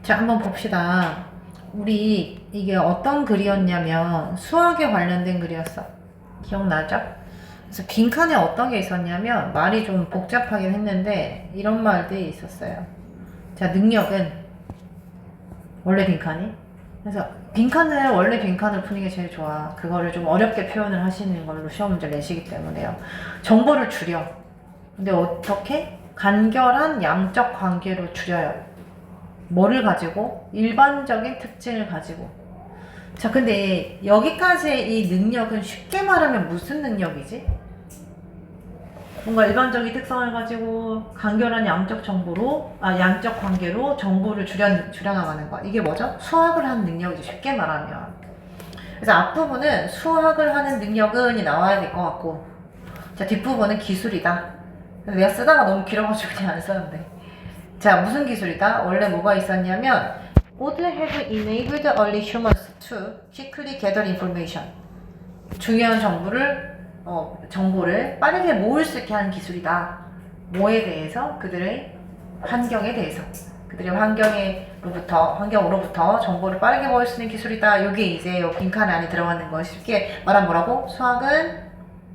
자, 한번 봅시다. 우리 이게 어떤 글이었냐면 수학에 관련된 글이었어. 기억나죠? 그래서 빈칸에 어떤 게 있었냐면 말이 좀 복잡하긴 했는데 이런 말들이 있었어요. 자, 능력은 원래 빈칸이. 그래서 빈칸을 원래 빈칸을 푸는 게 제일 좋아. 그거를 좀 어렵게 표현을 하시는 걸로 시험 문제를 내시기 때문에요. 정보를 줄여. 근데 어떻게? 간결한 양적 관계로 줄여요. 뭐를 가지고? 일반적인 특징을 가지고. 자, 근데 여기까지의 이 능력은 쉽게 말하면 무슨 능력이지? 뭔가 일반적인 특성을 가지고 간결한 양적 관계로 정보를 줄여나가는 거. 이게 뭐죠? 수학을 하는 능력이지, 쉽게 말하면. 그래서 앞부분은 수학을 하는 능력은이 나와야 될 것 같고, 자, 뒷부분은 기술이다. 내가 쓰다가 너무 길어가지고 그냥 안 썼는데. 자, 무슨 기술이다? 원래 뭐가 있었냐면 would have enabled early humans to quickly gather information. 중요한 정보를 빠르게 모을 수 있게 하는 기술이다. 뭐에 대해서? 그들의 환경에 대해서. 그들의 환경으로부터 정보를 빠르게 모을 수 있는 기술이다. 이게 이제 빈칸 안에 들어가는 거. 쉽게 말하면 뭐라고? 수학은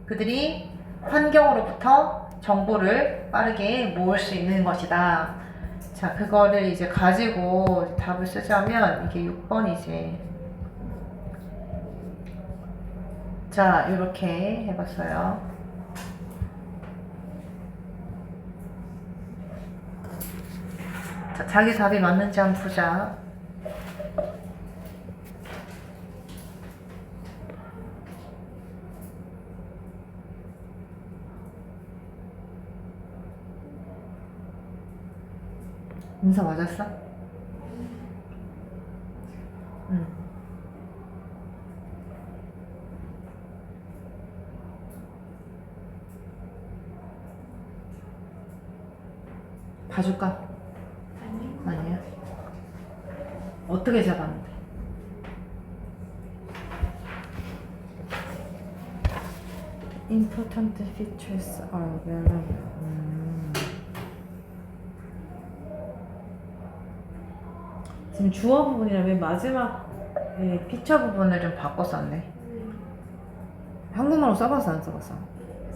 그들이 환경으로부터 정보를 빠르게 모을 수 있는 것이다. 자, 그거를 이제 가지고 답을 쓰자면 이게 6번이지. 자, 이렇게 해봤어요. 자, 자기 답이 맞는지 한번 보자. 문서 맞았어? 응. 봐줄까? 아니야. 어떻게 잡았는데? Important features are available. 지금 주어 부분이랑 맨 마지막에 피처 부분을 좀 바꿨었네. 한국말로 써봤어, 안 써봤어?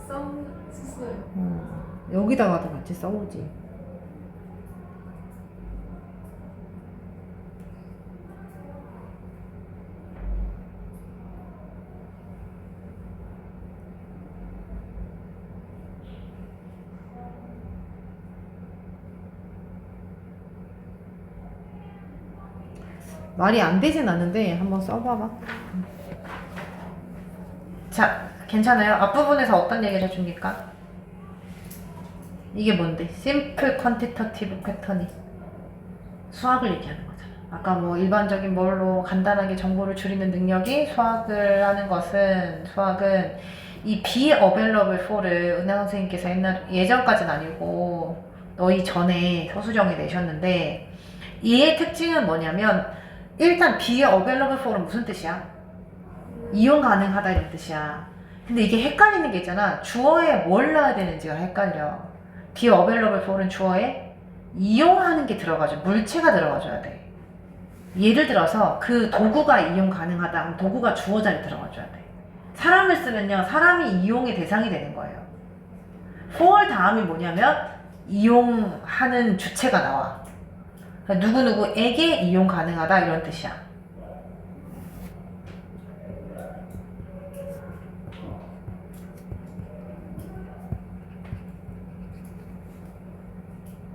썼어요. 여기다가도 같이 써보지. 말이 안 되진 않는데 한번 써봐봐. 자, 괜찮아요? 앞부분에서 어떤 얘기를 해줍니까? 이게 뭔데? Simple Quantitative Pattern이 수학을 얘기하는 거잖아. 아까 뭐 일반적인 뭘로 간단하게 정보를 줄이는 능력이 수학은 이 be available for를 은하 선생님께서 예전까지는 아니고 너희 전에 서수정에 내셨는데 얘의 특징은 뭐냐면 일단 be available for은 무슨 뜻이야? 이용 가능하다 이런 뜻이야. 근데 이게 헷갈리는 게 있잖아. 주어에 뭘 넣어야 되는지가 헷갈려. be available for은 주어에 이용하는 게 들어가죠. 물체가 들어가줘야 돼. 예를 들어서 그 도구가 이용 가능하다. 그럼 도구가 주어 자리에 들어가줘야 돼. 사람을 쓰면요. 사람이 이용의 대상이 되는 거예요. for 다음이 뭐냐면 이용하는 주체가 나와. 그러니까 누구누구에게 이용 가능하다 이런 뜻이야.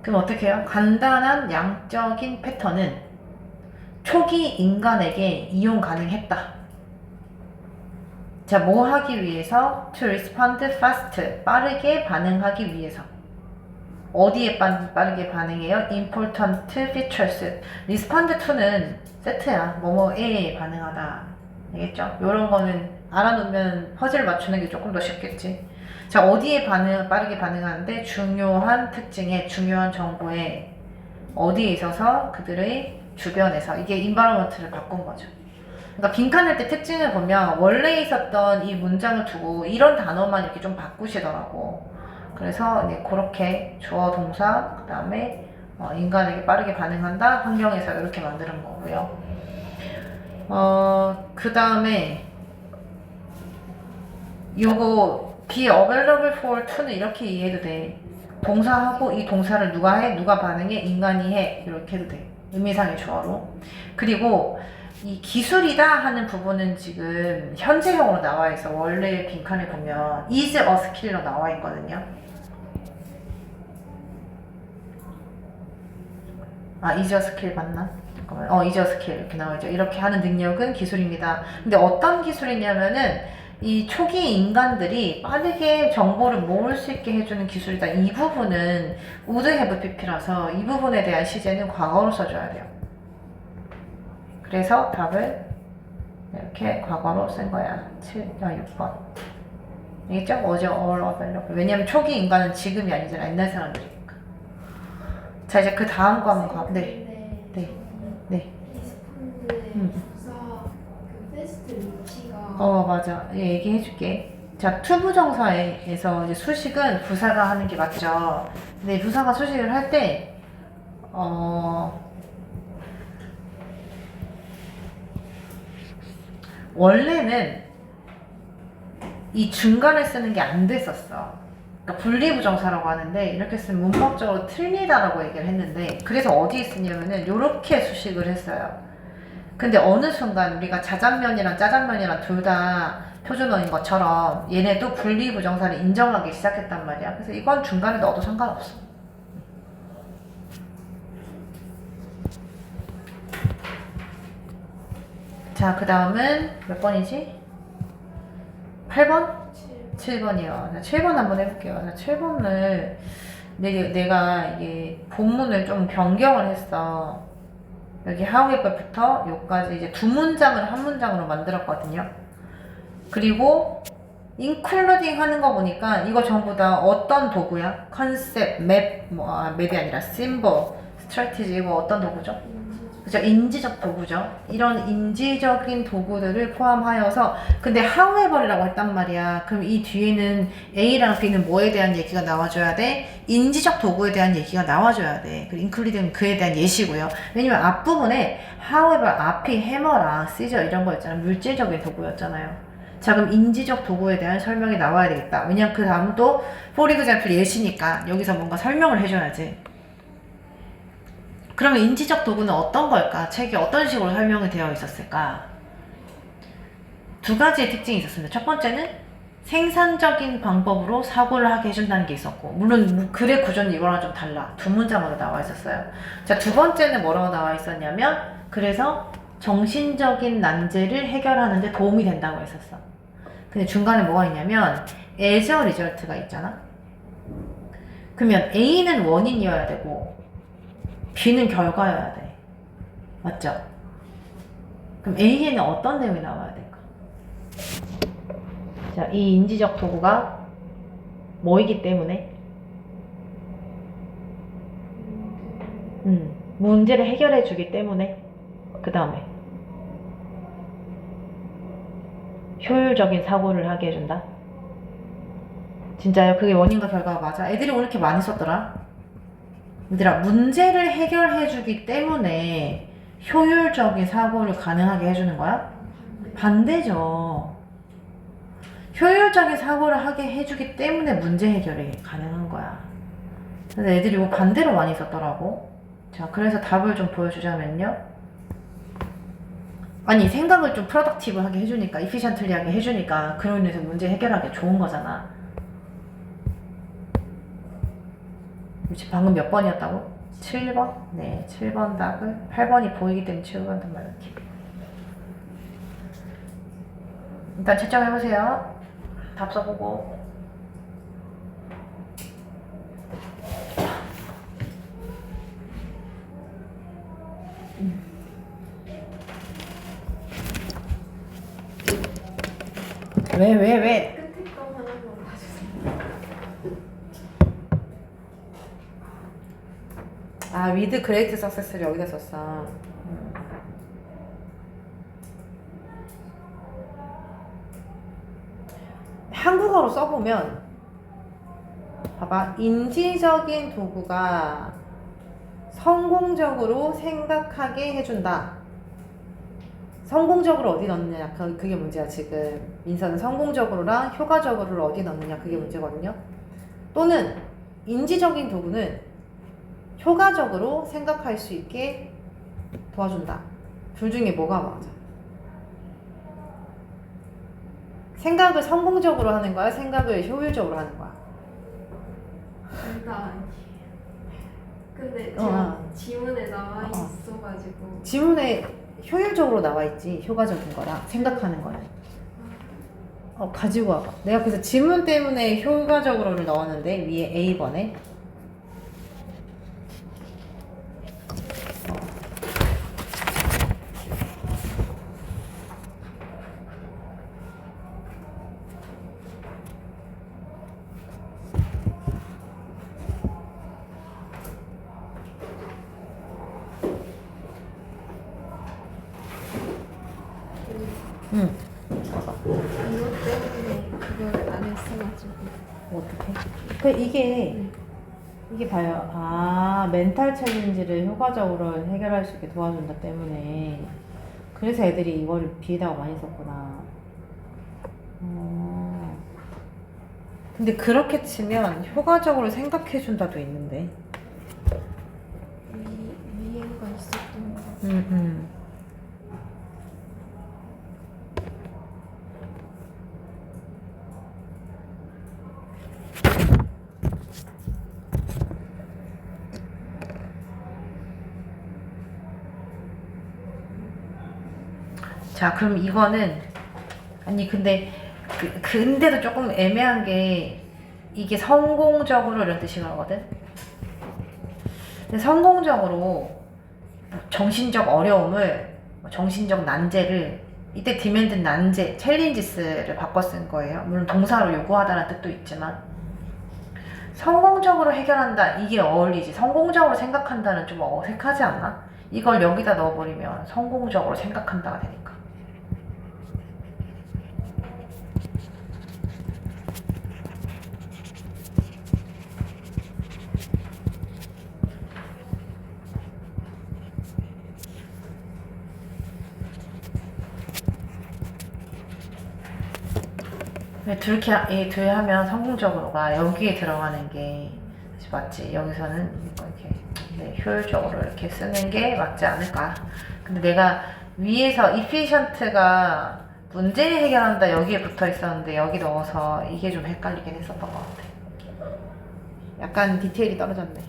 그럼 어떻게 해요? 간단한 양적인 패턴은 초기 인간에게 이용 가능했다. 자, 뭐 하기 위해서? To respond fast. 빠르게 반응하기 위해서. 어디에 빠르게 반응해요? Important features. respond to는 세트야. 뭐뭐에 반응하다. 알겠죠? 요런 거는 알아놓으면 퍼즐 맞추는 게 조금 더 쉽겠지. 자, 어디에 빠르게 반응하는데? 중요한 특징에, 중요한 정보에 어디에 있어서 그들의 주변에서. 이게 environment를 바꾼 거죠. 그러니까 빈칸일 때 특징을 보면 원래 있었던 이 문장을 두고 이런 단어만 이렇게 좀 바꾸시더라고. 그래서 이제 그렇게 주어 동사, 그 다음에 인간에게 빠르게 반응한다. 환경에서 이렇게 만드는 거고요. 그 다음에 요거 be available for to는 이렇게 이해해도 돼. 동사하고 이 동사를 누가 해? 누가 반응해? 인간이 해. 이렇게 해도 돼. 의미상의 주어로. 그리고 이 기술이다 하는 부분은 지금 현재형으로 나와 있어. 원래 빈칸에 보면 is a skill로 나와 있거든요. is a skill 맞나? 잠깐만. is a skill 이렇게 나와있죠. 이렇게 하는 능력은 기술입니다. 근데 어떤 기술이냐면은 이 초기 인간들이 빠르게 정보를 모을 수 있게 해주는 기술이다. 이 부분은 would have pp라서 이 부분에 대한 시제는 과거로 써줘야 돼요. 그래서 답을 이렇게 과거로 쓴 거야. 6번. 알겠죠? 어제 all available. 왜냐면 초기 인간은 지금이 아니잖아. 옛날 사람들이니까. 자, 이제 그 다음 거 한번 가. 네. 네. 리스폰드의 부사 그 베스트 위치가 맞아. 얘기해줄게. 자, 투부정사에서 이제 수식은 부사가 하는 게 맞죠. 근데 부사가 수식을 할 때, 원래는 이 중간에 쓰는 게 안 됐었어. 그러니까 분리부정사라고 하는데 이렇게 쓰면 문법적으로 틀리다라고 얘기를 했는데 그래서 어디에 쓰냐면은 이렇게 수식을 했어요. 근데 어느 순간 우리가 자장면이랑 짜장면이랑 둘 다 표준어인 것처럼 얘네도 분리부정사를 인정하기 시작했단 말이야. 그래서 이건 중간에 넣어도 상관없어. 자, 그 다음은 몇 번이지? 8번? 7번이요. 7번 한번 해볼게요. 7번을 내가 이게 본문을 좀 변경을 했어. 여기 however부터 여기까지 이제 두 문장을 한 문장으로 만들었거든요. 그리고 including 하는 거 보니까 이거 전부 다 어떤 도구야? 컨셉, 맵, 맵이 아니라 symbol, strategy 이거 어떤 도구죠? 그죠? 인지적 도구죠. 이런 인지적인 도구들을 포함하여서 근데 however이라고 했단 말이야. 그럼 이 뒤에는 A랑 B는 뭐에 대한 얘기가 나와줘야 돼? 인지적 도구에 대한 얘기가 나와줘야 돼. 그리고 including 그에 대한 예시고요. 왜냐면 앞부분에 however 앞이 해머랑 scissor 이런 거 있잖아요. 물질적인 도구였잖아요. 자, 그럼 인지적 도구에 대한 설명이 나와야 되겠다. 왜냐면 그 다음도 for example 예시니까 여기서 뭔가 설명을 해줘야지. 그러면 인지적 도구는 어떤 걸까? 책에 어떤 식으로 설명이 되어 있었을까? 두 가지의 특징이 있었습니다. 첫 번째는 생산적인 방법으로 사고를 하게 해준다는 게 있었고, 물론 글의 구조는 이거랑 좀 달라. 두 문장으로 나와 있었어요. 자, 두 번째는 뭐라고 나와 있었냐면, 그래서 정신적인 난제를 해결하는 데 도움이 된다고 했었어. 근데 중간에 뭐가 있냐면 as a result가 있잖아. 그러면 A는 원인이어야 되고 B는 결과여야 돼. 맞죠? 그럼 A에는 어떤 내용이 나와야 될까? 자, 이 인지적 도구가 뭐이기 때문에 문제를 해결해 주기 때문에 그 다음에 효율적인 사고를 하게 해준다. 진짜요? 그게 원인과 결과가 맞아? 애들이 오늘 이렇게 많이 썼더라. 얘들아, 문제를 해결해 주기 때문에 효율적인 사고를 가능하게 해주는 거야? 반대죠. 효율적인 사고를 하게 해주기 때문에 문제 해결이 가능한 거야. 근데 애들이 이거 반대로 많이 썼더라고. 자, 그래서 답을 좀 보여주자면요. 아니, 생각을 좀 프로덕티브하게 해주니까, 이피션틀리하게 해주니까 그로 인해서 문제 해결하기 좋은 거잖아. 방금 몇 번이었다고? 7번? 네, 7번 답을 8번이 보이기 때문에 7번 답 말할게. 일단 채점해보세요. 답 써보고. 왜? 끝에 거만 한번 봐주세요. with great success를 여기다 썼어. 한국어로 써보면 봐봐, 인지적인 도구가 성공적으로 생각하게 해준다. 성공적으로 어디 넣느냐, 그게 문제야. 지금 민서는 성공적으로랑 효과적으로를 어디 넣느냐, 그게 문제거든요. 또는 인지적인 도구는 효과적으로 생각할 수 있게 도와준다. 둘 중에 뭐가 맞아? 생각을 성공적으로 하는 거야? 생각을 효율적으로 하는 거야? 둘다 아니에요. 근데 어. 제가 지문에 나와 있어가지고 지문에 효율적으로 나와 있지. 효과적인 거랑 생각하는 거랑. 가지고 와봐. 내가 그래서 지문 때문에 효과적으로를 넣었는데 위에 A번에. 응. 이것 때문에 그걸 안 했어가지고. 어떻게? 이게 봐요. 멘탈 챌린지를 효과적으로 해결할 수 있게 도와준다 때문에. 그래서 애들이 이거를 비에다가 많이 썼구나. 근데 그렇게 치면 효과적으로 생각해준다도 있는데. 위에가 있었던 거. 자, 그럼 이거는 근데 근데도 조금 애매한 게 이게 성공적으로 이런 뜻이거든. 근데 성공적으로 정신적 어려움을 정신적 난제를 이때 디맨드 난제 챌린지스를 바꿔 쓴 거예요. 물론 동사로 요구하다는 뜻도 있지만 성공적으로 해결한다 이게 어울리지. 성공적으로 생각한다는 좀 어색하지 않나? 이걸 여기다 넣어버리면 성공적으로 생각한다가 되니까. 둘 하면 성공적으로가 여기에 들어가는 게 맞지. 여기서는 이렇게 효율적으로 이렇게 쓰는 게 맞지 않을까. 근데 내가 위에서 efficient가 문제 해결한다 여기에 붙어 있었는데 여기 넣어서 이게 좀 헷갈리긴 했었던 것 같아. 약간 디테일이 떨어졌네.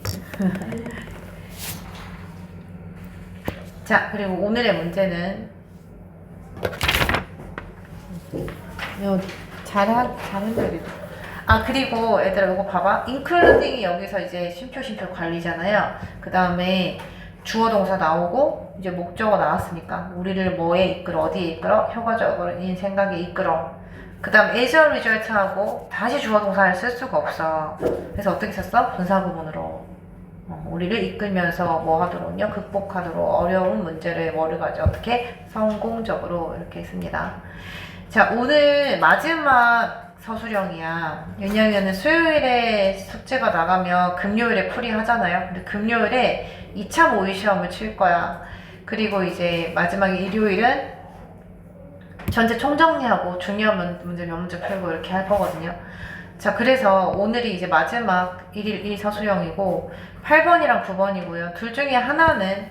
자, 그리고 오늘의 문제는 잘 했네. 그리고 얘들아 이거 봐봐. including이 여기서 이제 쉼표 관리잖아요. 그 다음에 주어 동사 나오고 이제 목적어 나왔으니까 우리를 뭐에 이끌어, 어디에 이끌어? 효과적으로 인 생각에 이끌어. 그 다음 as a result 하고 다시 주어 동사를 쓸 수가 없어. 그래서 어떻게 썼어? 분사 구문으로 우리를 이끌면서 뭐 하도록요? 극복하도록 어려운 문제를 뭐를 가져 어떻게? 성공적으로 이렇게 했습니다. 자, 오늘 마지막 서술형이야. 왜냐면은 수요일에 숙제가 나가면 금요일에 풀이 하잖아요. 근데 금요일에 2차 모의 시험을 칠 거야. 그리고 이제 마지막 일요일은 전체 총정리하고 중요한 문제 몇 문제 풀고 이렇게 할 거거든요. 자, 그래서 오늘이 이제 마지막 1일 1 서술형이고 8번이랑 9번이고요. 둘 중에 하나는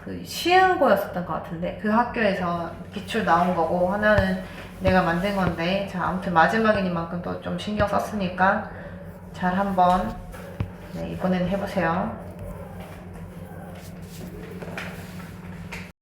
그 시흥고였었던 것 같은데 그 학교에서 기출 나온 거고 하나는 내가 만든 건데 자 아무튼 마지막이니만큼 또 좀 신경 썼으니까 잘 한번 이번에는 해보세요.